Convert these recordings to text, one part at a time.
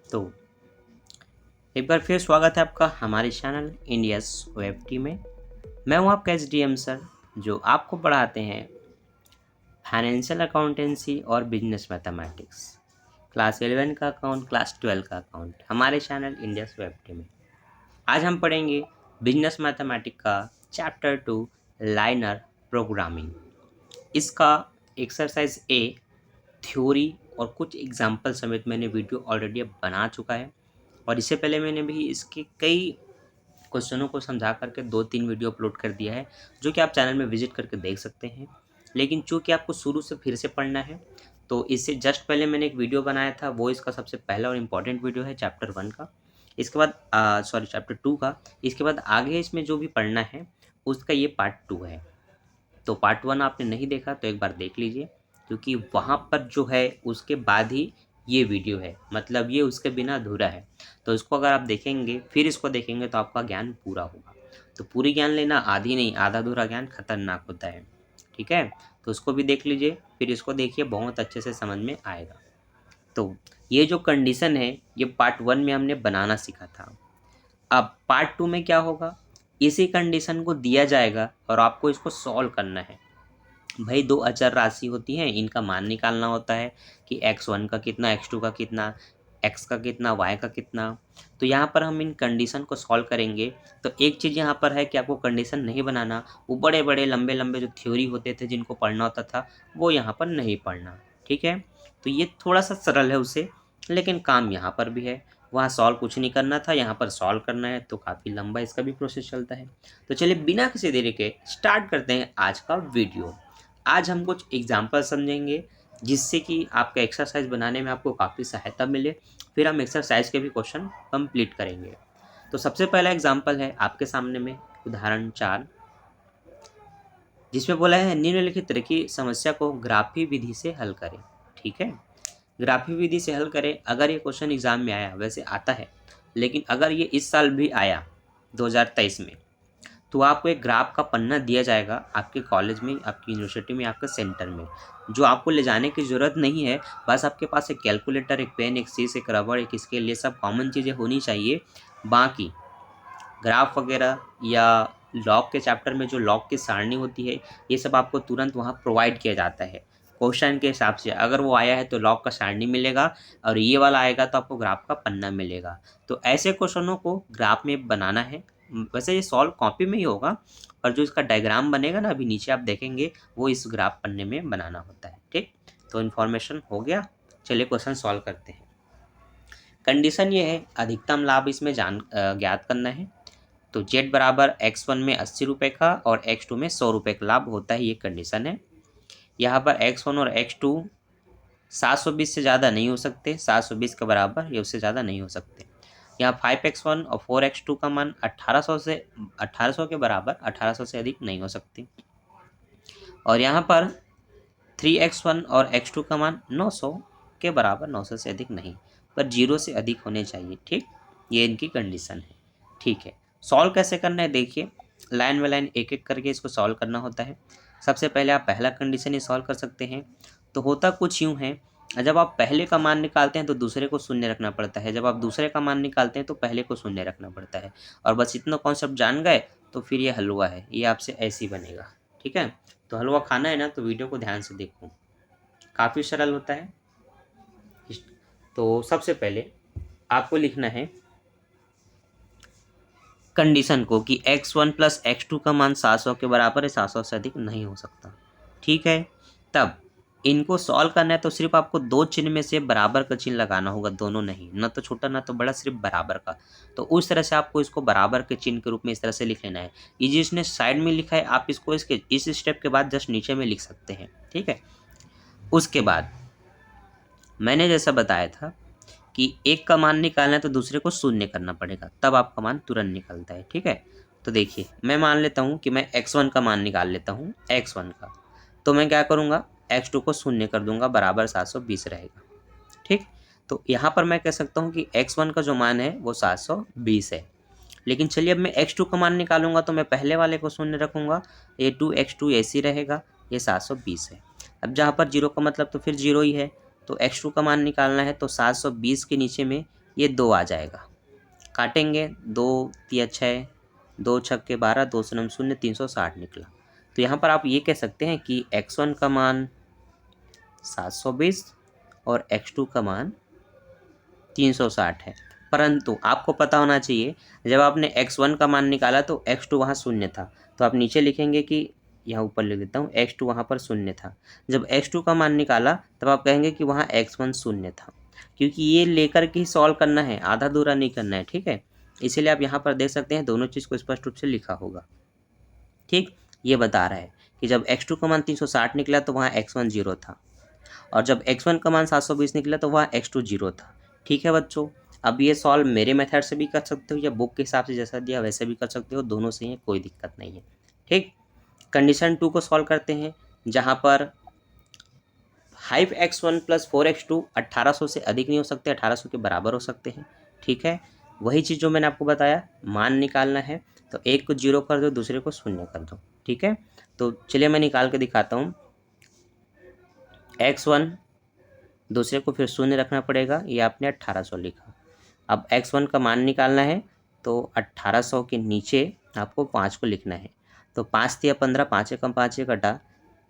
तो एक बार फिर स्वागत है आपका हमारे चैनल इंडियस वेब में। मैं हूं आपका एसडीएम सर, जो आपको पढ़ाते हैं फाइनेंशियल अकाउंटेंसी और बिजनेस मैथमेटिक्स, क्लास 11 का अकाउंट, क्लास 12 का अकाउंट, हमारे चैनल इंडियस वेब में। आज हम पढ़ेंगे बिजनेस मैथमेटिक्स का चैप्टर 2 लाइनर प्रोग्रामिंग। इसका एक्सरसाइज ए थ्योरी और कुछ एग्जाम्पल समेत मैंने वीडियो ऑलरेडी बना चुका है, और इससे पहले मैंने भी इसके कई क्वेश्चनों को समझा करके 2-3 वीडियो अपलोड कर दिया है, जो कि आप चैनल में विजिट करके देख सकते हैं। लेकिन चूंकि आपको शुरू से फिर से पढ़ना है, तो इससे जस्ट पहले मैंने एक वीडियो बनाया था, वो इसका सबसे पहला और इम्पॉर्टेंट वीडियो है चैप्टर 1 का। इसके बाद चैप्टर 2 का। इसके बाद आगे इसमें जो भी पढ़ना है उसका ये पार्ट 2 है। तो पार्ट 1 आपने नहीं देखा तो एक बार देख लीजिए, क्योंकि वहाँ पर जो है उसके बाद ही ये वीडियो है, मतलब ये उसके बिना अधूरा है। तो इसको अगर आप देखेंगे फिर इसको देखेंगे तो आपका ज्ञान पूरा होगा। तो पूरी ज्ञान लेना आधी नहीं, आधा अधूरा ज्ञान खतरनाक होता है। ठीक है, तो उसको भी देख लीजिए, फिर इसको देखिए, बहुत अच्छे से समझ में आएगा। तो ये जो कंडीशन है ये पार्ट 1 में हमने बनाना सीखा था। अब पार्ट 2 में क्या होगा, इसी कंडीशन को दिया जाएगा और आपको इसको सॉल्व करना है। भाई दो अचर राशि होती हैं, इनका मान निकालना होता है कि x1 का कितना, x2 का कितना, x का कितना, y का कितना। तो यहाँ पर हम इन कंडीशन को सॉल्व करेंगे। तो एक चीज़ यहाँ पर है कि आपको कंडीशन नहीं बनाना, वो बड़े बड़े लंबे लंबे जो थ्योरी होते थे जिनको पढ़ना होता था वो यहाँ पर नहीं पढ़ना। ठीक है, तो ये थोड़ा सा सरल है उससे, लेकिन काम यहाँ पर भी है। वहाँ सॉल्व कुछ नहीं करना था, यहाँ पर सॉल्व करना है, तो काफ़ी लंबा इसका भी प्रोसेस चलता है। तो चलिए बिना किसी देरी के स्टार्ट करते हैं आज का वीडियो। आज हम कुछ एग्जाम्पल समझेंगे जिससे कि आपका एक्सरसाइज बनाने में आपको काफ़ी सहायता मिले। फिर हम एक्सरसाइज के भी क्वेश्चन कंप्लीट करेंगे। तो सबसे पहला एग्जाम्पल है आपके सामने में उदाहरण 4, जिसमें बोला है निम्नलिखित तरह की समस्या को ग्राफी विधि से हल करें। ठीक है, ग्राफी विधि से हल करें। अगर ये क्वेश्चन एग्जाम में आया, वैसे आता है, लेकिन अगर ये इस साल भी आया 2023 में, तो आपको एक ग्राफ का पन्ना दिया जाएगा आपके कॉलेज में, आपकी यूनिवर्सिटी में, आपके सेंटर में, जो आपको ले जाने की ज़रूरत नहीं है। बस आपके पास एक कैलकुलेटर, एक पेन, एक शीश, एक रबड़, एक स्केल, ये सब कॉमन चीज़ें होनी चाहिए। बाकी ग्राफ वगैरह या लॉग के चैप्टर में जो लॉग की सारणी होती है, ये सब आपको तुरंत वहाँ प्रोवाइड किया जाता है क्वेश्चन के हिसाब से। अगर वो आया है तो लॉग का सारणी मिलेगा, और ये वाला आएगा तो आपको ग्राफ का पन्ना मिलेगा। तो ऐसे क्वेश्चनों को ग्राफ में बनाना है। वैसे ये सॉल्व कॉपी में ही होगा, और जो इसका डायग्राम बनेगा ना, अभी नीचे आप देखेंगे, वो इस ग्राफ पन्ने में बनाना होता है। ठीक, तो इन्फॉर्मेशन हो गया। चलिए क्वेश्चन सॉल्व करते हैं। कंडीशन ये है, अधिकतम लाभ इसमें ज्ञात करना है। तो z बराबर x1 में 80 रुपये का और x2 में 100 रुपये का लाभ होता है, ये कंडीशन है। यहाँ पर x1 और x2 720 से ज़्यादा नहीं हो सकते, 720 के बराबर या उससे ज़्यादा नहीं हो सकते। यहाँ 5x1 और 4x2 का मान 1800 के बराबर, 1800 से अधिक नहीं हो सकती। और यहाँ पर 3x1 और x2 का मान 900 के बराबर, 900 से अधिक नहीं, पर 0 से अधिक होने चाहिए। ठीक, ये इनकी कंडीशन है। ठीक है, सॉल्व कैसे करना है देखिए, लाइन बाय लाइन एक एक करके इसको सॉल्व करना होता है। सबसे पहले आप पहला कंडीशन ही सॉल्व कर सकते हैं। तो होता कुछ यूँ है, जब आप पहले का मान निकालते हैं तो दूसरे को शून्य रखना पड़ता है, जब आप दूसरे का मान निकालते हैं तो पहले को शून्य रखना पड़ता है। और बस इतना कॉन्सेप्ट जान गए तो फिर ये हलवा है, ये आपसे ऐसे ही बनेगा। ठीक है, तो हलवा खाना है ना, तो वीडियो को ध्यान से देखो, काफ़ी सरल होता है। तो सबसे पहले आपको लिखना है कंडीशन को कि x1 प्लस x2 का मान 700 के बराबर है, 700 से अधिक नहीं हो सकता। ठीक है, तब इनको सॉल्व करना है तो सिर्फ आपको दो चिन्ह में से बराबर का चिन्ह लगाना होगा, दोनों नहीं, ना तो छोटा ना तो बड़ा, सिर्फ बराबर का। तो उस तरह से आपको इसको बराबर के चिन्ह के रूप में इस तरह से लिख लेना है। ये जिसने साइड में लिखा है, आप इसको इसके इस स्टेप के बाद जस्ट नीचे में लिख सकते हैं। ठीक है, उसके बाद मैंने जैसा बताया था कि एक का मान निकालना है तो दूसरे को शून्य करना पड़ेगा, तब आपका मान तुरंत निकलता है। ठीक है, तो देखिए मैं मान लेता हूँ कि मैं x1 का मान निकाल लेता हूँ, x1 का, तो मैं क्या करूँगा, x2 को शून्य कर दूंगा, बराबर 720 रहेगा। ठीक, तो यहाँ पर मैं कह सकता हूँ कि x1 का जो मान है वो 720 है। लेकिन चलिए अब मैं x2 का मान निकालूंगा, तो मैं पहले वाले को शून्य रखूँगा, ये 2x2 ऐसे ही रहेगा, ये 720 है। अब जहाँ पर जीरो का मतलब तो फिर जीरो ही है, तो x2 का मान निकालना है तो 720 के नीचे में ये 2 आ जाएगा। काटेंगे, 2 तिया 6, 2 छक्के 12, 2 शून्य शून्य, 360 निकला। तो यहाँ पर आप ये कह सकते हैं कि x1 का मान 720 और x2 का मान 360 है। परंतु आपको पता होना चाहिए, जब आपने x1 का मान निकाला तो x2 वहाँ शून्य था। तो आप नीचे लिखेंगे कि यहाँ ऊपर लिख देता हूँ, x2 वहाँ पर शून्य था। जब x2 का मान निकाला तब आप कहेंगे कि वहाँ x1 शून्य था, क्योंकि ये लेकर के ही सॉल्व करना है, आधा दूरा नहीं करना है। ठीक है, इसीलिए आप यहाँ पर देख सकते हैं दोनों चीज़ को स्पष्ट रूप से लिखा होगा। ठीक, ये बता रहा है कि जब x2 का मान 360 निकला तो वहाँ x1 0 था, और जब x1 का मान 720 निकला तो वहाँ x2 0 था। ठीक है बच्चों, अब ये सॉल्व मेरे मेथड से भी कर सकते हो या बुक के हिसाब से जैसा दिया वैसे भी कर सकते हो, दोनों से ही कोई दिक्कत नहीं है। ठीक, कंडीशन 2 को सॉल्व करते हैं, जहाँ पर 5x1 + 4x2 1800 से अधिक नहीं हो सकते, 1800 के बराबर हो सकते हैं। ठीक है, वही चीज़ जो मैंने आपको बताया, मान निकालना है तो एक को 0 कर दो, दूसरे को 0 कर दो। ठीक है, तो चलिए मैं निकाल के दिखाता हूँ। x1 दूसरे को फिर 0 रखना पड़ेगा, ये आपने 1800 लिखा। अब x1 का मान निकालना है तो 1800 के नीचे आपको 5 को लिखना है। तो 5 तिया 15, 5 एकम 5 ये कटा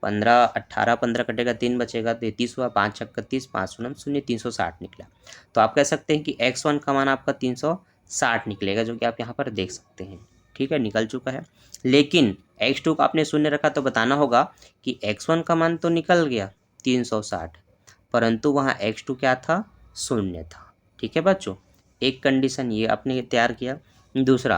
15, 18 15 कटेगा 3 बचेगा, तो 30 हुआ, 5 छक्का 30, 5 शून्य शून्य, 360 निकला। तो आप कह सकते हैं कि x1 का मान आपका 360 निकलेगा, जो कि आप यहाँ पर देख सकते हैं। ठीक है, निकल चुका है। लेकिन x2 का आपने 0 रखा तो बताना होगा कि x1 का मान तो निकल गया 360, परंतु वहाँ x2 क्या था, 0 था। ठीक है बच्चों, एक कंडीशन ये आपने तैयार किया। दूसरा,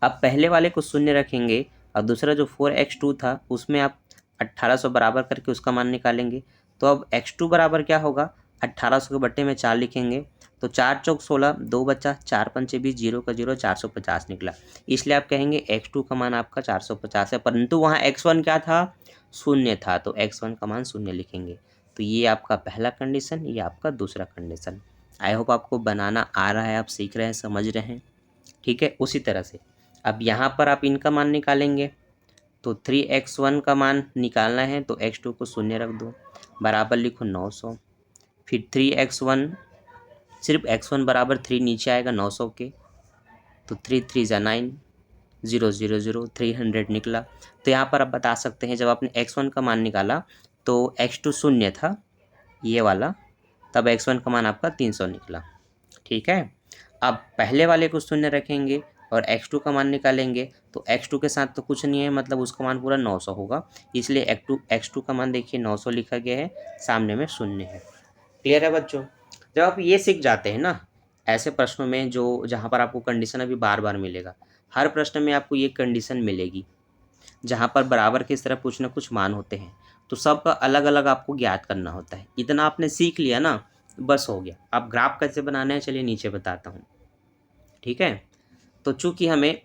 अब पहले वाले को 0 रखेंगे और दूसरा जो 4x2 था उसमें आप 1800 बराबर करके उसका मान निकालेंगे। तो अब x2 बराबर क्या होगा, 1800 के बट्टे में 4 लिखेंगे तो 4 चौक 16, 2 बचा, 4 पंचे 20, 0 का 0, 450 निकला। इसलिए आप कहेंगे x2 का मान आपका 450 है, परंतु वहाँ x1 क्या था, 0 था, तो x1 का मान 0 लिखेंगे। तो ये आपका पहला कंडीशन, ये आपका दूसरा कंडीशन। आई होप आपको बनाना आ रहा है, आप सीख रहे हैं, समझ रहे हैं। ठीक है, उसी तरह से अब यहाँ पर आप इनका मान निकालेंगे तो 3x1 का मान निकालना है तो x2 को 0 रख दो, बराबर लिखो 900। फिर 3x1, सिर्फ x1 बराबर 3 नीचे आएगा 900 के, तो 3 3 ज़ा 9, 0 0 0, 300 निकला। तो यहाँ पर आप बता सकते हैं, जब आपने x1 का मान निकाला तो x2 0 था, ये वाला, तब x1 का मान आपका 300 निकला। ठीक है, अब पहले वाले को 0 रखेंगे और x2 का मान निकालेंगे तो x2 के साथ तो कुछ नहीं है, मतलब उसका मान पूरा 900 होगा, इसलिए x2 का मान देखिए 900 लिखा गया है, सामने में 0 है। क्लियर है बच्चों? जब आप ये सीख जाते हैं ना, ऐसे प्रश्नों में जो जहाँ पर आपको कंडीशन अभी बार बार मिलेगा, हर प्रश्न में आपको ये कंडीशन मिलेगी जहाँ पर बराबर की तरह कुछ ना कुछ मान होते हैं, तो सबका अलग अलग आपको ज्ञात करना होता है। इतना आपने सीख लिया ना, बस हो गया। अब ग्राफ कैसे बनाना है चलिए नीचे बताता हूँ। ठीक है, तो चूंकि हमें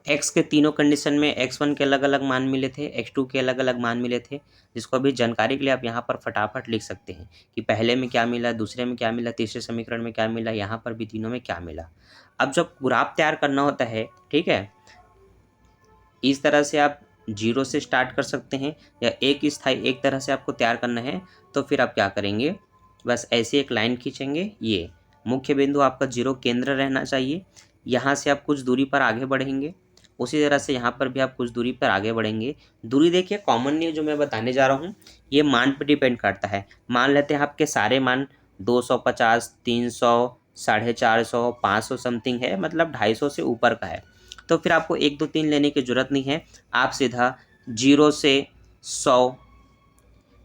x के तीनों कंडीशन में x1 के अलग अलग मान मिले थे, x2 के अलग अलग मान मिले थे, जिसको अभी जानकारी के लिए आप यहाँ पर फटाफट लिख सकते हैं कि पहले में क्या मिला, दूसरे में क्या मिला, तीसरे समीकरण में क्या मिला, यहाँ पर भी तीनों में क्या मिला। अब जब ग्राफ तैयार करना होता है, ठीक है, इस तरह से आप 0 से स्टार्ट कर सकते हैं, या एक स्थायी एक तरह से आपको तैयार करना है तो फिर आप क्या करेंगे, बस ऐसे एक लाइन खींचेंगे। ये मुख्य बिंदु आपका 0 केंद्र रहना चाहिए, यहाँ से आप कुछ दूरी पर आगे बढ़ेंगे, उसी तरह से यहाँ पर भी आप कुछ दूरी पर आगे बढ़ेंगे। दूरी देखिए कॉमन नहीं है, जो मैं बताने जा रहा हूँ ये मान पर डिपेंड करता है। मान लेते हैं आपके सारे मान 250, 300, 450, 500 समथिंग है, मतलब 250 से ऊपर का है, तो फिर आपको 1 2 3 लेने की ज़रूरत नहीं है। आप सीधा 0 से 100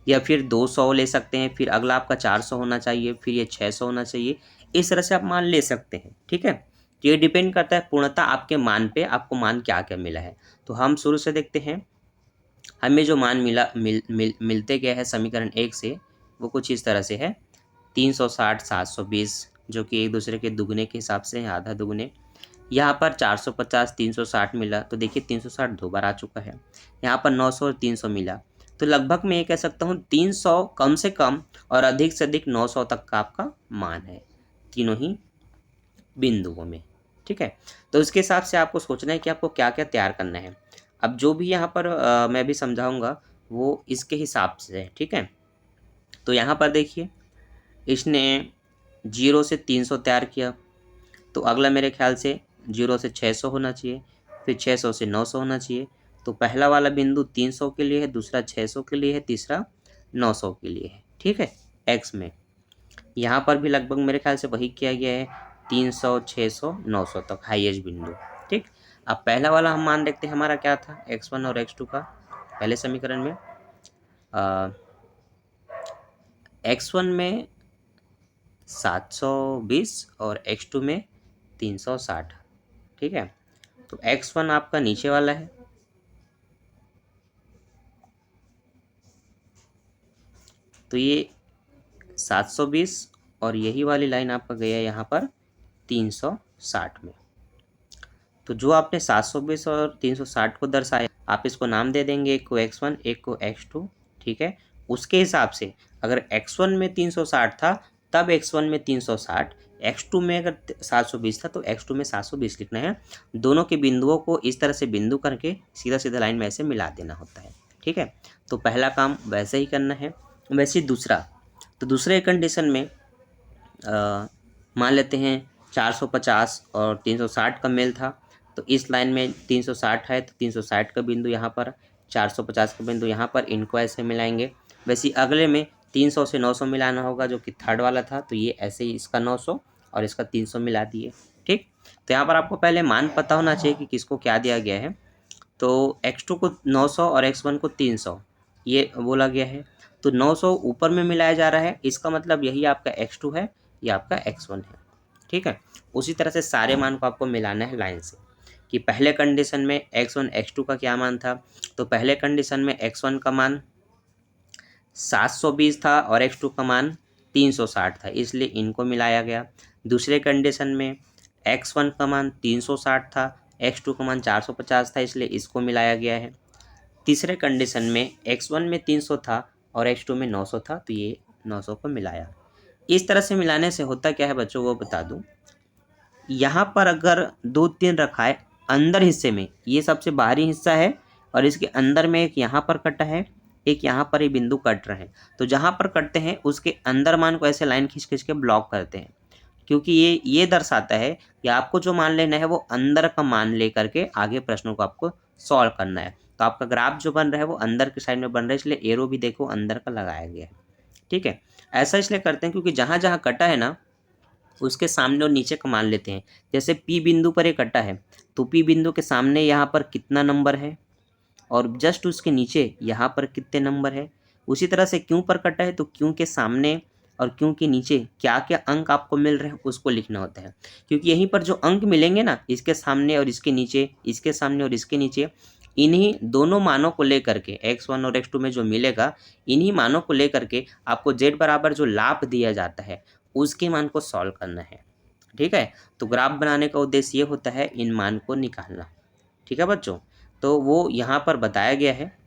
या फिर 200 ले सकते हैं, फिर अगला आपका 400 होना चाहिए, फिर ये 600 होना चाहिए, इस तरह से आप मान ले सकते हैं। ठीक है, तो ये डिपेंड करता है पूर्णतः आपके मान पे, आपको मान क्या क्या मिला है। तो हम शुरू से देखते हैं, हमें जो मान मिलते गए हैं समीकरण 1 से, वो कुछ इस तरह से है, 360 720, जो कि एक दूसरे के दुगने के हिसाब से हैं, आधा दुगने। यहाँ पर 450 360 मिला, तो देखिए 360 दो बार आ चुका है। यहाँ पर 900 और 300 मिला, तो लगभग मैं ये कह सकता हूँ 300 कम से कम और अधिक से अधिक 900 तक का आपका मान है तीनों ही बिंदुओं में। ठीक है, तो उसके हिसाब से आपको सोचना है कि आपको क्या क्या तैयार करना है। अब जो भी यहाँ पर मैं भी समझाऊंगा वो इसके हिसाब से है। ठीक है, तो यहाँ पर देखिए इसने 0 से 300 तैयार किया, तो अगला मेरे ख्याल से 0 से 600 होना चाहिए, फिर 600 से 900 होना चाहिए। तो पहला वाला बिंदु 300 के लिए है, दूसरा 600 के लिए है, तीसरा 900 के लिए है। ठीक है, एक्स में यहाँ पर भी लगभग मेरे ख्याल से वही किया गया है, 300, 600, 900 तक हाईएस्ट बिंदु। ठीक, अब पहला वाला हम मान देखते हैं हमारा क्या था, x1 और x2 का। पहले समीकरण में x1 में 720 और x2 में 360। ठीक है, तो x1 आपका नीचे वाला है, तो ये 720 और यही वाली लाइन आपका गया यहाँ पर 360 में। तो जो आपने 720 और 360 को दर्शाया, आप इसको नाम दे देंगे, एक को x1 एक को x2। ठीक है, उसके हिसाब से अगर x1 में 360 था तब x1 में 360, x2 में अगर 720 था तो x2 में 720 लिखना है। दोनों के बिंदुओं को इस तरह से बिंदु करके सीधा सीधा लाइन में ऐसे मिला देना होता है। ठीक है, तो पहला काम वैसे ही करना है। वैसे ही दूसरा, तो दूसरे कंडीशन में मान लेते हैं 450 और 360 का मेल था, तो इस लाइन में 360 है तो 360 का बिंदु यहाँ पर, 450 का बिंदु यहाँ पर, इनको ऐसे मिलाएंगे। वैसे ही अगले में 300 से 900 मिलाना होगा, जो कि थर्ड वाला था, तो ये ऐसे ही इसका 900 और इसका 300 मिला दिए। ठीक, तो यहाँ पर आपको पहले मान पता होना चाहिए कि किसको क्या दिया गया है। तो x2 को 900 और x1 को 300 ये बोला गया है, तो 900 ऊपर में मिलाया जा रहा है, इसका मतलब यही आपका x2 है, ये आपका x1 है। ठीक है, उसी तरह से सारे मान को आपको मिलाना है लाइन से, कि पहले कंडीशन में x1 x2 का क्या मान था। तो पहले कंडीशन में x1 का मान 720 था और x2 का मान 360 था, इसलिए इनको मिलाया गया। दूसरे कंडीशन में x1 का मान 360 था, x2 का मान 450 था, इसलिए इसको मिलाया गया है। तीसरे कंडीशन में x1 में 300 था और x2 में 900 था, तो ये 900 को मिलाया। इस तरह से मिलाने से होता क्या है बच्चों, वो बता दूं। यहाँ पर अगर 2-3 रखा है अंदर हिस्से में, ये सबसे बाहरी हिस्सा है और इसके अंदर में एक यहाँ पर कटा है, एक यहाँ पर ये बिंदु कट रहे हैं, तो जहाँ पर कटते हैं उसके अंदर मान को ऐसे लाइन खींच खींच के ब्लॉक करते हैं, क्योंकि ये दर्शाता है कि आपको जो मान लेना है वो अंदर का मान ले करके आगे प्रश्नों को आपको सॉल्व करना है। तो आपका ग्राफ जो बन रहा है वो अंदर के साइड में बन रहा है, इसलिए एरो भी देखो अंदर का लगाया गया है। ठीक है, ऐसा इसलिए करते हैं क्योंकि जहाँ जहाँ कटा है ना उसके सामने और नीचे का मान लेते हैं। जैसे पी बिंदु पर एक कटा है, तो पी बिंदु के सामने यहाँ पर कितना नंबर है और जस्ट उसके नीचे यहाँ पर कितने नंबर है। उसी तरह से क्यों पर कटा है, तो क्यों के सामने और क्यों के नीचे क्या क्या अंक आपको मिल रहे हैं उसको लिखना होता है, क्योंकि यहीं पर जो अंक मिलेंगे ना, इसके सामने और इसके नीचे, इसके सामने और इसके नीचे, इन्हीं दोनों मानों को लेकर के x1 और x2 में जो मिलेगा, इन्हीं मानों को लेकर के आपको z बराबर जो लाभ दिया जाता है उसके मान को सॉल्व करना है। ठीक है, तो ग्राफ बनाने का उद्देश्य ये होता है इन मान को निकालना। ठीक है बच्चों, तो वो यहाँ पर बताया गया है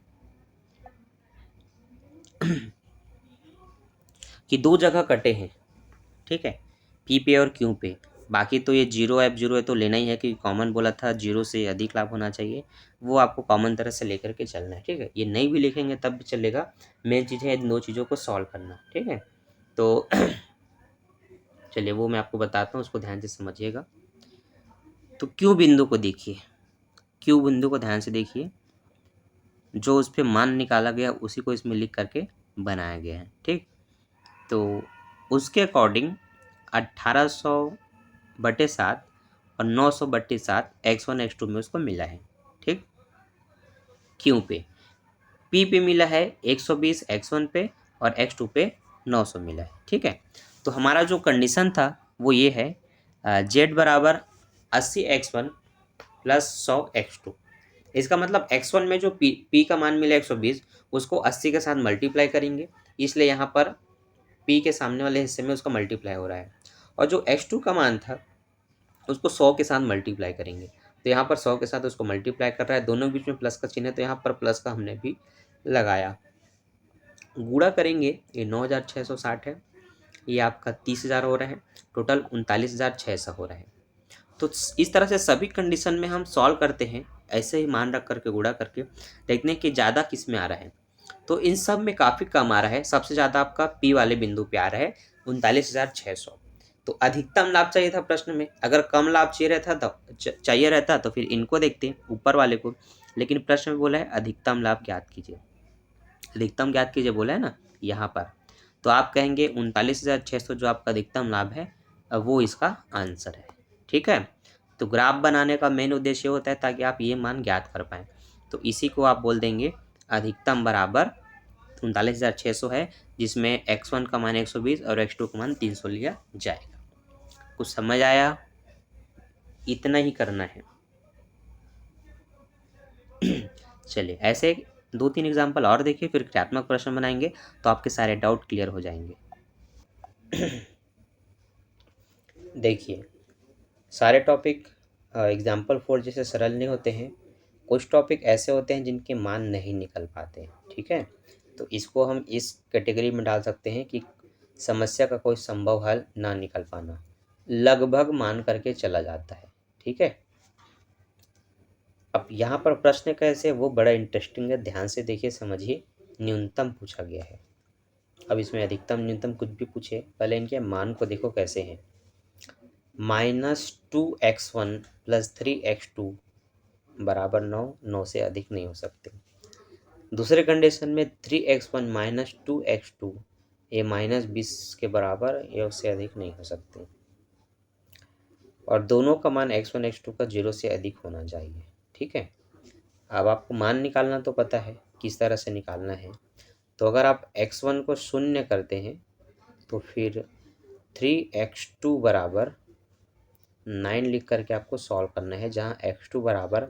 कि दो जगह कटे हैं। ठीक है, पी पे और क्यू पे। बाकी तो ये जीरो F0 है तो लेना ही है, क्योंकि कॉमन बोला था 0 से अधिक लाभ होना चाहिए, वो आपको कॉमन तरह से लेकर के चलना है। ठीक है, ये नहीं भी लिखेंगे तब भी चलेगा, मेन चीज़ है इन दो चीज़ों को सॉल्व करना। ठीक है, तो चलिए वो मैं आपको बताता हूँ, उसको ध्यान से समझिएगा। तो क्यू बिंदु को देखिए, क्यू बिंदु को ध्यान से देखिए, जो उस पर मान निकाला गया उसी को इसमें लिख करके बनाया गया है। ठीक, तो उसके अकॉर्डिंग 1800/7 और 900/7 x1 x2 में उसको मिला है। ठीक, क्यू पे, पी पे मिला है 120 x1 पे और x2 पे 900 मिला है। ठीक है, तो हमारा जो कंडीशन था वो ये है, z बराबर 80 x1 प्लस 100 x2। इसका मतलब x1 में जो p का मान मिला 120, उसको 80 के साथ मल्टीप्लाई करेंगे, इसलिए यहाँ पर p के सामने वाले हिस्से में उसका मल्टीप्लाई हो रहा है। और जो x2 का मान था उसको 100 के साथ मल्टीप्लाई करेंगे, तो यहाँ पर 100 के साथ उसको मल्टीप्लाई कर रहा है, दोनों बीच में प्लस का चिन्ह है, तो यहाँ पर प्लस का हमने भी लगाया। गुणा करेंगे, ये 9660 है, ये आपका 30,000 हो रहा है, टोटल 39,600 हो रहा है। तो इस तरह से सभी कंडीशन में हम सॉल्व करते हैं, ऐसे ही मान रख करके गुणा करके देखने कि ज़्यादा किस में आ रहा है। तो इन सब में काफ़ी कम आ रहा है, सबसे ज़्यादा आपका पी वाले बिंदु पे आ रहा है, 39,600। तो अधिकतम लाभ चाहिए था प्रश्न में, अगर कम लाभ चाहिए रहता तो फिर इनको देखते ऊपर वाले को, लेकिन प्रश्न में बोला है अधिकतम लाभ ज्ञात कीजिए। अधिकतम ज्ञात कीजिए बोला है ना यहाँ पर, तो आप कहेंगे 39,600 जो आपका अधिकतम लाभ है वो इसका आंसर है। ठीक है, तो ग्राफ बनाने का मेन उद्देश्य होता है ताकि आप ये मान ज्ञात कर पाएँ। तो इसी को आप बोल देंगे अधिकतम बराबर 39,600 है, जिसमें x1 का मान 120 और x2 का मान 300 लिया जाएगा। कुछ समझ आया? इतना ही करना है। चलिए ऐसे 2-3 एग्जाम्पल और देखिए, फिर क्रियात्मक प्रश्न बनाएंगे तो आपके सारे डाउट क्लियर हो जाएंगे। देखिए सारे टॉपिक एग्जाम्पल 4 जैसे सरल नहीं होते हैं, कुछ टॉपिक ऐसे होते हैं जिनके मान नहीं निकल पाते हैं। ठीक है, तो इसको हम इस कैटेगरी में डाल सकते हैं कि समस्या का कोई संभव हल ना निकल पाना, लगभग मान करके चला जाता है। ठीक है, अब यहाँ पर प्रश्न कैसे वो बड़ा इंटरेस्टिंग है, ध्यान से देखिए समझिए। न्यूनतम पूछा गया है, अब इसमें अधिकतम न्यूनतम कुछ भी पूछे, पहले इनके मान को देखो कैसे हैं। -2x1 + 3x2 बराबर 9, 9 से अधिक नहीं हो सकते। दूसरे कंडीशन में 3x1 - 2x2 ये -20 के बराबर, ये उससे अधिक नहीं हो सकते। और दोनों का मान x1 x2 का 0 से अधिक होना चाहिए। ठीक है, अब आपको मान निकालना तो पता है किस तरह से निकालना है। तो अगर आप x1 को 0 करते हैं तो फिर 3x2 बराबर 9 लिख करके आपको सॉल्व करना है, जहाँ x2 बराबर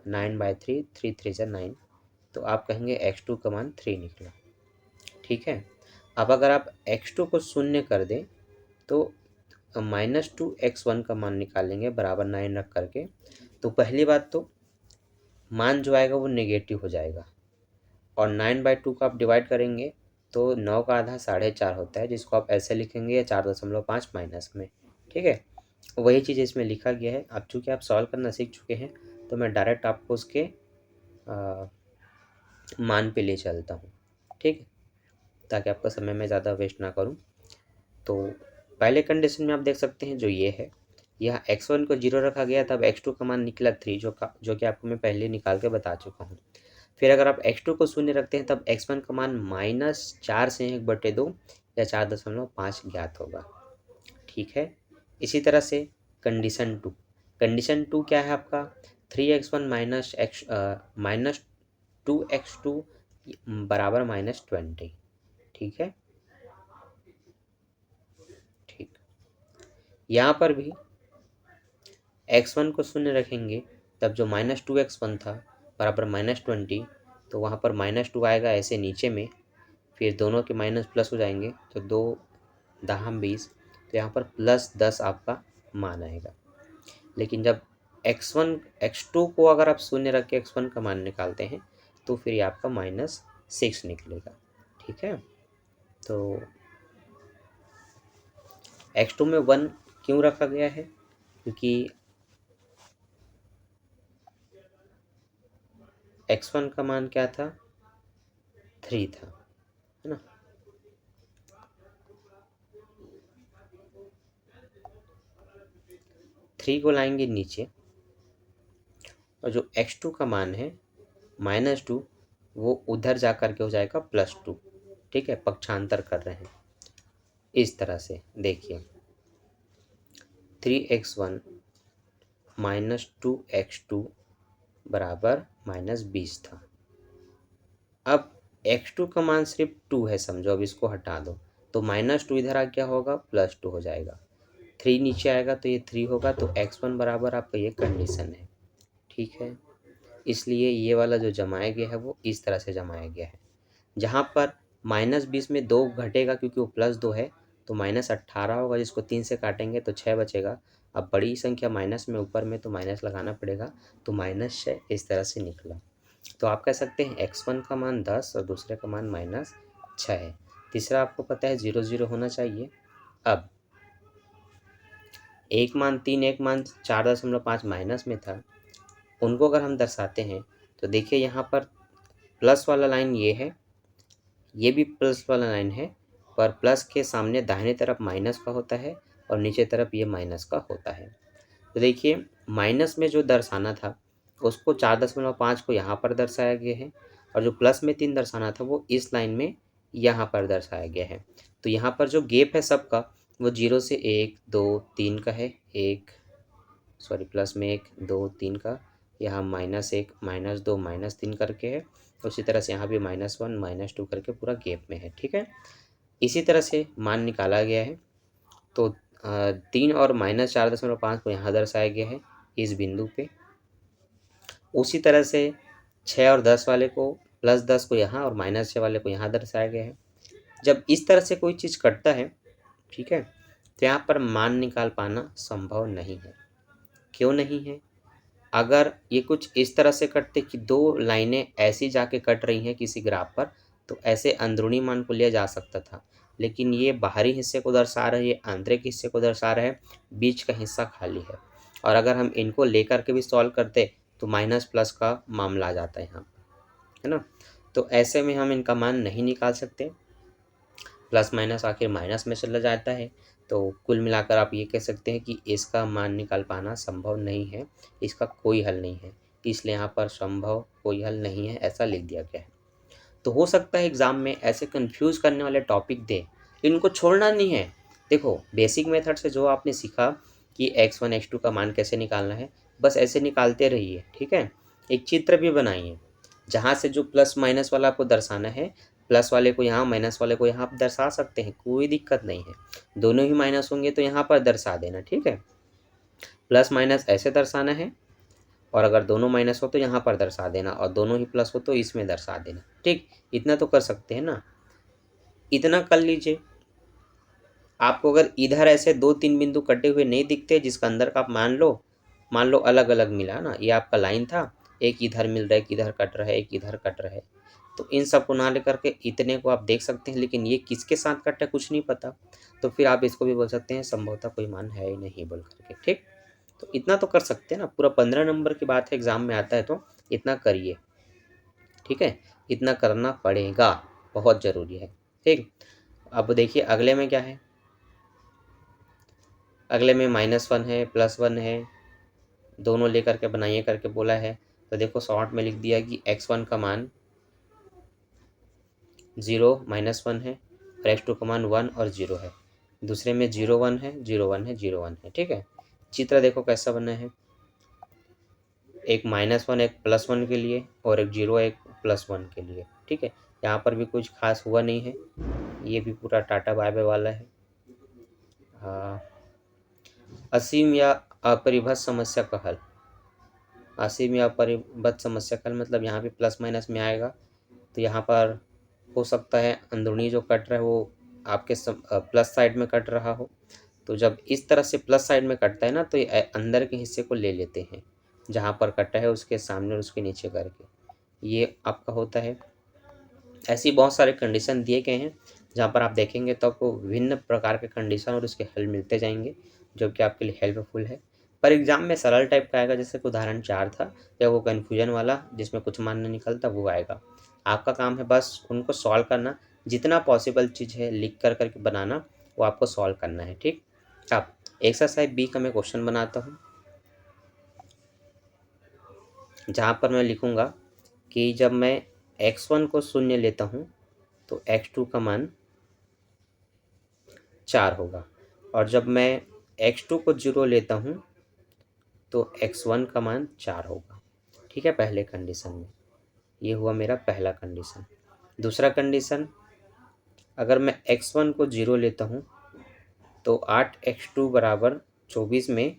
9/3, 3 3 जा 9, तो आप कहेंगे x2 का मान 3 निकला। ठीक है, अब अगर आप x2 को 0 कर दें तो -2x1 का मान निकालेंगे बराबर 9 रख करके। तो पहली बात तो मान जो आएगा वो नेगेटिव हो जाएगा, और 9/2 का आप डिवाइड करेंगे तो 9 का आधा 4.5 होता है, जिसको आप ऐसे लिखेंगे 4.5 माइनस में। ठीक है, वही चीज़ इसमें लिखा गया है। अब चूँकि आप सॉल्व करना सीख चुके हैं तो मैं डायरेक्ट आपको उसके मान पे ले चलता हूँ। ठीक है, ताकि आपका समय मैं ज़्यादा वेस्ट ना करूँ। तो पहले कंडीशन में आप देख सकते हैं जो ये है, यह x1 को 0 रखा गया, तब x2 का मान निकला 3, जो कि आपको मैं पहले निकाल के बता चुका हूँ। फिर अगर आप x2 को 0 रखते हैं तब x1 का मान -4 से 1/2 या 4.5 ज्ञात होगा। ठीक है, इसी तरह से कंडीशन 2 क्या है आपका, 3x1 - 2x2 बराबर -20। ठीक है, ठीक, यहाँ पर भी x1 को 0 रखेंगे तब जो -2x1 था बराबर -20, तो वहाँ पर -2 आएगा ऐसे नीचे में, फिर दोनों के माइनस प्लस हो जाएंगे तो 2 दहम 20, तो यहाँ पर +10 आपका मान आएगा। लेकिन जब x2 को अगर आप 0 रख के x1 का मान निकालते हैं तो फिर ये आपका -6 निकलेगा। ठीक है, तो x2 में 1 क्यों रखा गया है, क्योंकि x1 का मान क्या था, 3 था, है ना। थ्री को लाएंगे नीचे, और जो x2 का मान है -2 वो उधर जा कर के हो जाएगा +2। ठीक है, पक्षांतर कर रहे हैं इस तरह से। देखिए 3x1 - 2x2 बराबर -20 था। अब x2 का मान सिर्फ 2 है समझो, अब इसको हटा दो तो -2 इधर आ क्या होगा, +2 हो जाएगा। 3 नीचे आएगा तो ये 3 होगा, तो x1 बराबर आपका ये कंडीशन है। ठीक है, इसलिए ये वाला जो जमाया गया है वो इस तरह से जमाया गया है। जहाँ पर -20 में 2 घटेगा क्योंकि वो +2 है, तो -18 होगा, जिसको 3 से काटेंगे तो 6 बचेगा। अब बड़ी संख्या माइनस में ऊपर में तो माइनस लगाना पड़ेगा, तो -6 इस तरह से निकला। तो आप कह सकते हैं x1 का मान 10 और दूसरे का मान -6 है। तीसरा आपको पता है 0 0 होना चाहिए। अब एक मान 3, एक मान 4.5 माइनस में था, उनको अगर हम दर्शाते हैं तो देखिए यहाँ पर प्लस वाला लाइन ये है, ये भी प्लस वाला लाइन है, पर प्लस के सामने दाहिने तरफ माइनस का होता है और नीचे तरफ ये माइनस का होता है। तो देखिए माइनस में जो दर्शाना था उसको 4.5 को यहाँ पर दर्शाया गया है और जो प्लस में 3 दर्शाना था वो इस लाइन में यहाँ पर दर्शाया गया है। तो यहाँ पर जो गैप है सबका वो 0 से 1 2 3 का है, प्लस में 1 2 3 का, यहाँ -1 -2 -3 करके है। उसी तरह से यहाँ भी -1 -2 करके पूरा गैप में है। ठीक है, इसी तरह से मान निकाला गया है। तो 3 और -4.5 को यहाँ दर्शाया गया है इस बिंदु पे। उसी तरह से 6 और 10 वाले को, +10 को यहाँ और -6 वाले को यहाँ दर्शाया गया है। जब इस तरह से कोई चीज़ कटता है, ठीक है, तो यहाँ पर मान निकाल पाना संभव नहीं है। क्यों नहीं है? अगर ये कुछ इस तरह से कटते कि दो लाइनें ऐसी जाके कट रही हैं किसी ग्राफ पर, तो ऐसे अंदरूनी मान को लिया जा सकता था। लेकिन ये बाहरी हिस्से को दर्शा रहा है, ये आंतरिक हिस्से को दर्शा रहा है, बीच का हिस्सा खाली है। और अगर हम इनको लेकर के भी सॉल्व करते तो माइनस प्लस का मामला आ जाता है यहाँ पर, है ना। तो ऐसे में हम इनका मान नहीं निकाल सकते, प्लस माइनस आखिर माइनस में चला जाता है। तो कुल मिलाकर आप ये कह सकते हैं कि इसका मान निकाल पाना संभव नहीं है, इसका कोई हल नहीं है। इसलिए यहाँ पर संभव कोई हल नहीं है ऐसा लिख दिया गया है। तो हो सकता है एग्ज़ाम में ऐसे कंफ्यूज करने वाले टॉपिक दे, इनको छोड़ना नहीं है। देखो बेसिक मेथड से जो आपने सीखा कि x1 x2 का मान कैसे निकालना है, बस ऐसे निकालते रहिए। ठीक है, एक चित्र भी बनाइए जहाँ से जो प्लस माइनस वाला आपको दर्शाना है, प्लस वाले को यहाँ, माइनस वाले को यहाँ आप दर्शा सकते हैं, कोई दिक्कत नहीं है। दोनों ही माइनस होंगे तो यहाँ पर दर्शा देना। ठीक है, प्लस माइनस ऐसे दर्शाना है और अगर दोनों माइनस हो तो यहाँ पर दर्शा देना और दोनों ही प्लस हो तो इसमें दर्शा देना। ठीक, इतना तो कर सकते हैं ना, इतना कर लीजिए। आपको अगर इधर ऐसे 2-3 बिंदु कटे हुए नहीं दिखते जिसका अंदर का आप मान लो अलग अलग मिला ना, ये आपका लाइन था, एक इधर मिल रहा है, एक इधर कट रहा है, एक इधर कट रहा है, तो इन सब को ना लेकर के इतने को आप देख सकते हैं। लेकिन ये किसके साथ कट है कुछ नहीं पता, तो फिर आप इसको भी बोल सकते हैं संभवतः कोई मान है ही नहीं बोल करके। ठीक, तो इतना तो कर सकते हैं ना, पूरा 15 नंबर की बात है, एग्जाम में आता है तो इतना करिए। ठीक है, इतना करना पड़ेगा, बहुत ज़रूरी है। ठीक, अब देखिए अगले में क्या है। अगले में -1 है, +1 है, दोनों लेकर के बनाइए करके बोला है। तो देखो शॉर्ट में लिख दिया कि x1 का मान 0 -1 है और x2 का मान 1 और 0 है। दूसरे में 0 1 है, 0 1 है, 0 1 है। ठीक है, चित्र देखो कैसा बना है, एक -1 एक +1 के लिए और एक 0 एक +1 के लिए। ठीक है, यहाँ पर भी कुछ खास हुआ नहीं है, ये भी पूरा टाटा बाय बाय वाला है। असीम या अपरिभाषित समस्या का हल। असीम या अपरिभाषित समस्या का हल मतलब यहाँ पे प्लस माइनस में आएगा, तो यहाँ पर हो सकता है अंदरूनी जो कट रहा है वो आपके प्लस साइड में कट रहा हो। तो जब इस तरह से प्लस साइड में कटता है ना, तो ये अंदर के हिस्से को ले लेते हैं, जहाँ पर कटा है उसके सामने और उसके नीचे करके, ये आपका होता है। ऐसी बहुत सारे कंडीशन दिए गए हैं जहाँ पर आप देखेंगे तो आपको विभिन्न प्रकार के कंडीशन और उसके हल मिलते जाएंगे, जो कि आपके लिए हेल्पफुल है। पर एग्जाम में सरल टाइप का आएगा, जैसे कि उदाहरण 4 था, या वो कन्फ्यूजन वाला जिसमें कुछ मान नहीं निकलता वो आएगा। आपका काम है बस उनको सॉल्व करना, जितना पॉसिबल चीज़ है लिख कर करके बनाना, वो आपको सॉल्व करना है। ठीक, अब एक्सरसाइज बी का मैं क्वेश्चन बनाता हूँ, जहाँ पर मैं लिखूँगा कि जब मैं x1 को 0 लेता हूँ तो x2 का मान 4 होगा, और जब मैं x2 को 0 लेता हूँ तो x1 का मान 4 होगा। ठीक है, पहले कंडीशन में ये हुआ मेरा पहला कंडीशन। दूसरा कंडीशन, अगर मैं x1 को 0 लेता हूँ तो 8x2 बराबर 24 में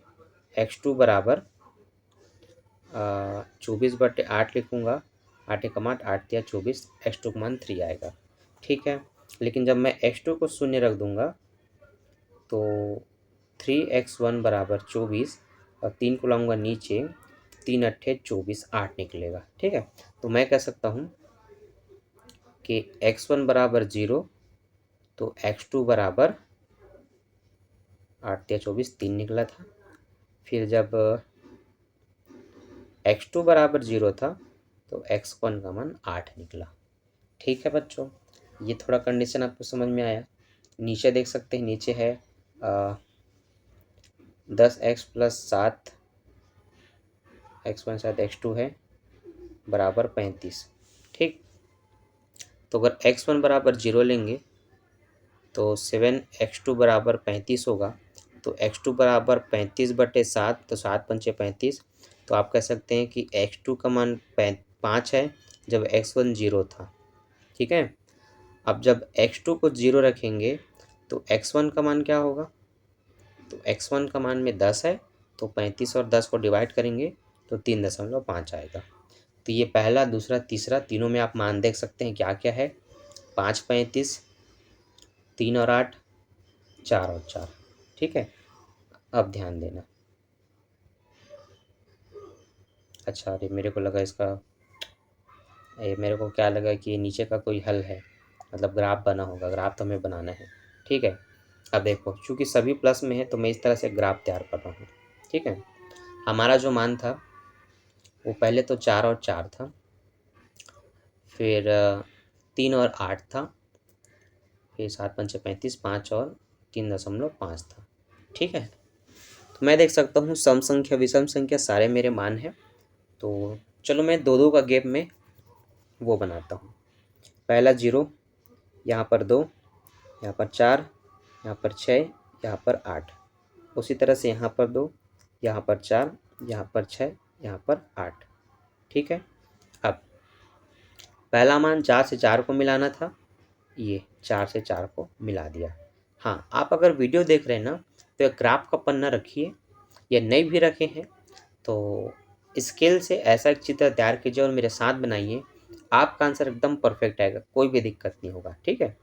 x2 बराबर 24/8 लिखूँगा, 8 एकम 8, 8 तिया 24, x2 का मान 3 आएगा। ठीक है, लेकिन जब मैं x2 को 0 रख दूँगा तो 3x1 बराबर 24 और 3 को लाऊंगा नीचे, 3 अट्ठे 24, 8 निकलेगा। ठीक है, तो मैं कह सकता हूँ कि x1 बराबर 0 तो x2 बराबर 8 तिया 24, 3 निकला था। फिर जब x2 बराबर 0 था तो x1 का मान 8 निकला। ठीक है बच्चों, ये थोड़ा कंडीशन आपको समझ में आया। नीचे देख सकते हैं, नीचे है 10x प्लस 7 x1 शायद x2 है बराबर 35। ठीक, तो अगर x1 बराबर 0 लेंगे तो 7x2 बराबर 35 होगा। तो x2 बराबर 35/7, तो 7×5 = 35। तो आप कह सकते हैं कि x2 का मान 5 है जब x1 0 था। ठीक है, अब जब x2 को 0 रखेंगे तो x1 का मान क्या होगा? तो x1 का मान में 10 है, तो 35 और 10 को डिवाइड करेंगे तो 3.5 आएगा। तो ये पहला, दूसरा, तीसरा, तीनों में आप मान देख सकते हैं क्या क्या है। 5 35, 3 और 8, 4 और 4। ठीक है, अब ध्यान देना। अच्छा, अरे मेरे को लगा इसका, मेरे को क्या लगा कि नीचे का कोई हल है, मतलब ग्राफ बना होगा। ग्राफ तो हमें बनाना है। ठीक है, अब देखो, चूँकि सभी प्लस में है तो मैं इस तरह से ग्राफ तैयार कर रहा हूँ। ठीक है, हमारा जो मान था वो पहले तो 4 और 4 था, फिर 3 और 8 था, फिर 7×5 = 35, 5 और 3.5 था। ठीक है, तो मैं देख सकता हूँ सम संख्या विषम संख्या सारे मेरे मान हैं। तो चलो मैं दो दो का गैप में वो बनाता हूँ। पहला 0, यहाँ पर 2, यहाँ पर 4, यहाँ पर 6, यहाँ पर 8। उसी तरह से यहाँ पर 2, यहाँ पर 4, यहाँ पर 6, यहाँ पर 8। ठीक है, अब पहला मान 4 से 4 को मिलाना था, ये 4 से 4 को मिला दिया। हाँ, आप अगर वीडियो देख रहे हैं ना तो एक ग्राफ का पन्ना रखिए, या नहीं भी रखे हैं तो स्केल से ऐसा एक चित्र तैयार कीजिए और मेरे साथ बनाइए। आपका आंसर एकदम परफेक्ट आएगा, कोई भी दिक्कत नहीं होगा। ठीक है,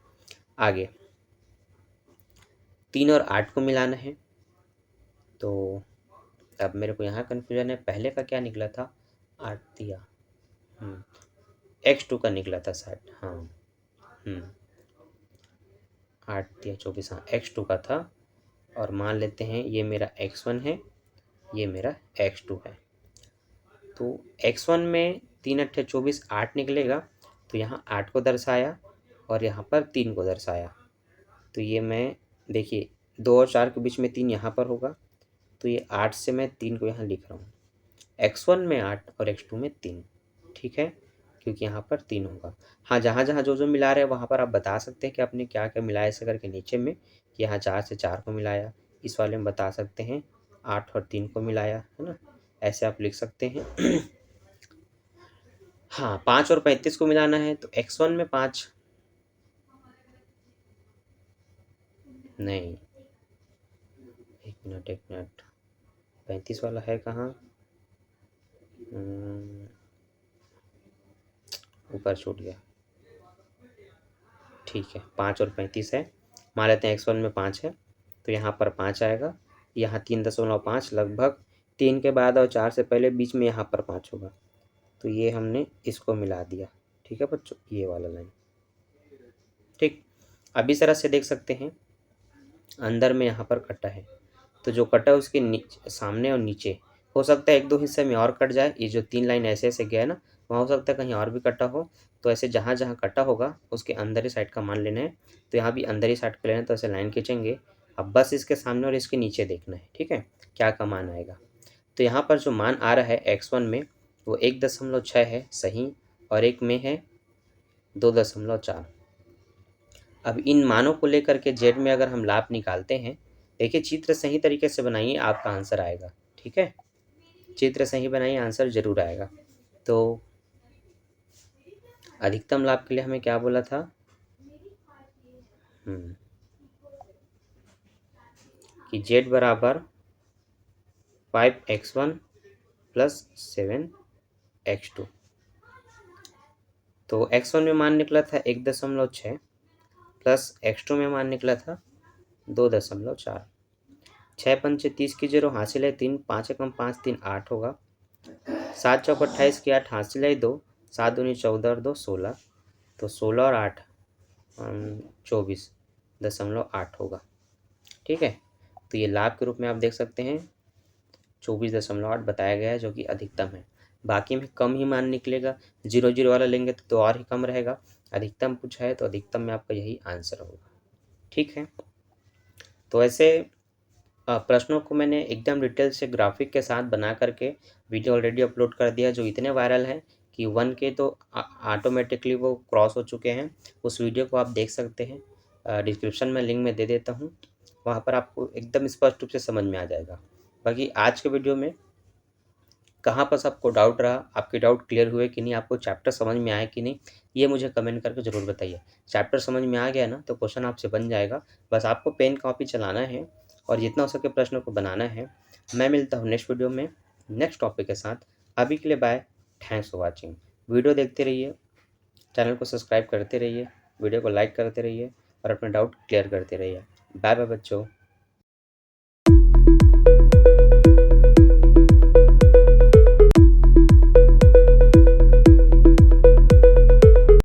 आगे 3 और 8 को मिलाना है। तो अब मेरे को यहाँ कन्फ्यूजन है, पहले का क्या निकला था? 8 दिया, x2 का निकला था शायद। हाँ, 8 दिया 24, हाँ x2 का था। और मान लेते हैं ये मेरा x1 है, ये मेरा x2 है। तो x1 में 3 8 24, 8 निकलेगा। तो यहाँ 8 को दर्शाया और यहाँ पर 3 को दर्शाया। तो ये मैं, देखिए 2 और 4 के बीच में 3 यहाँ पर होगा, तो ये 8 से मैं 3 को यहाँ लिख रहा हूँ। x1 में 8 और x2 में 3। ठीक है, क्योंकि यहाँ पर 3 होगा। हाँ, जहाँ जहाँ जो जो मिला रहे हैं वहाँ पर आप बता सकते हैं कि आपने क्या क्या मिलाया, ऐसे करके नीचे में कि यहाँ 4 से 4 को मिलाया। इस वाले में बता सकते हैं 8 और 3 को मिलाया, है ना, ऐसे आप लिख सकते हैं। हाँ, 5 और 35 को मिलाना है तो x1 में 5 नहीं, एक मिनट, 35 वाला है कहाँ? ऊपर छूट गया। ठीक है, 5 और 35 है, मान लेते हैं x1 में 5 है, तो यहाँ पर 5 आएगा। यहाँ 3.5 लगभग, 3 के बाद और 4 से पहले बीच में यहाँ पर 5 होगा। तो ये हमने इसको मिला दिया। ठीक है बच्चों, ये वाला लाइन। ठीक, अब इस तरह से देख सकते हैं अंदर में यहाँ पर कटा है, तो जो कटा है उसके सामने और नीचे हो सकता है एक दो हिस्से में और कट जाए। ये जो 3 लाइन ऐसे ऐसे गया है ना, वहाँ हो सकता है कहीं और भी कटा हो। तो ऐसे जहाँ जहाँ कटा होगा उसके अंदर ही साइड का मान लेना है। तो यहाँ भी अंदर ही साइड का लेना है, तो ऐसे लाइन खींचेंगे। अब बस इसके सामने और इसके नीचे देखना है। ठीक है, क्या का मान आएगा। तो यहाँ पर जो मान आ रहा है x1 में वो 1.6 है सही, और एक में है 2.4। अब इन मानों को लेकर के जेड में अगर हम लाभ निकालते हैं, देखिए चित्र सही तरीके से बनाइए, आपका आंसर आएगा। ठीक है, चित्र सही बनाइए, आंसर जरूर आएगा। तो अधिकतम लाभ के लिए हमें क्या बोला था? कि जेड बराबर 5x1 प्लस 7x2। तो x1 में मान निकला था 1.6 प्लस x2 में मान निकला था 2.4। 6×5 = 30 की 0 हासिल है 3, 5 एकम 5, 3 8 होगा। 7 चौक 28 की 8 हासिल है 2, 7 दूनी 14 और 2 16। तो 16 और 8 24.8 होगा। ठीक है, तो ये लाभ के रूप में आप देख सकते हैं 24.8 बताया गया है, जो कि अधिकतम है। बाकी में कम ही मान निकलेगा, 0 0 वाला लेंगे तो और ही कम रहेगा। अधिकतम पूछा है तो अधिकतम में आपका यही आंसर होगा। ठीक है। तो ऐसे प्रश्नों को मैंने एकदम डिटेल से ग्राफिक के साथ बना करके वीडियो ऑलरेडी अपलोड कर दिया, जो इतने वायरल हैं कि 1K तो ऑटोमेटिकली वो क्रॉस हो चुके हैं। उस वीडियो को आप देख सकते हैं, डिस्क्रिप्शन में लिंक में दे देता हूँ, वहाँ पर आपको एकदम स्पष्ट रूप से समझ में आ जाएगा। बाकी आज के वीडियो में कहाँ पर सबको डाउट रहा, आपके डाउट क्लियर हुए कि नहीं, आपको चैप्टर समझ में आया कि नहीं, ये मुझे कमेंट करके ज़रूर बताइए। चैप्टर समझ में आ गया ना तो क्वेश्चन आपसे बन जाएगा, बस आपको पेन कॉपी चलाना है और जितना हो सके प्रश्नों को बनाना है। मैं मिलता हूँ नेक्स्ट वीडियो में नेक्स्ट टॉपिक के साथ। अभी के लिए bye, thanks for watching. Video देखते रहिए, चैनल को सब्सक्राइब करते रहिए, वीडियो को लाइक करते रहिए और अपने डाउट क्लियर करते रहिए। बाय बाय बच्चों।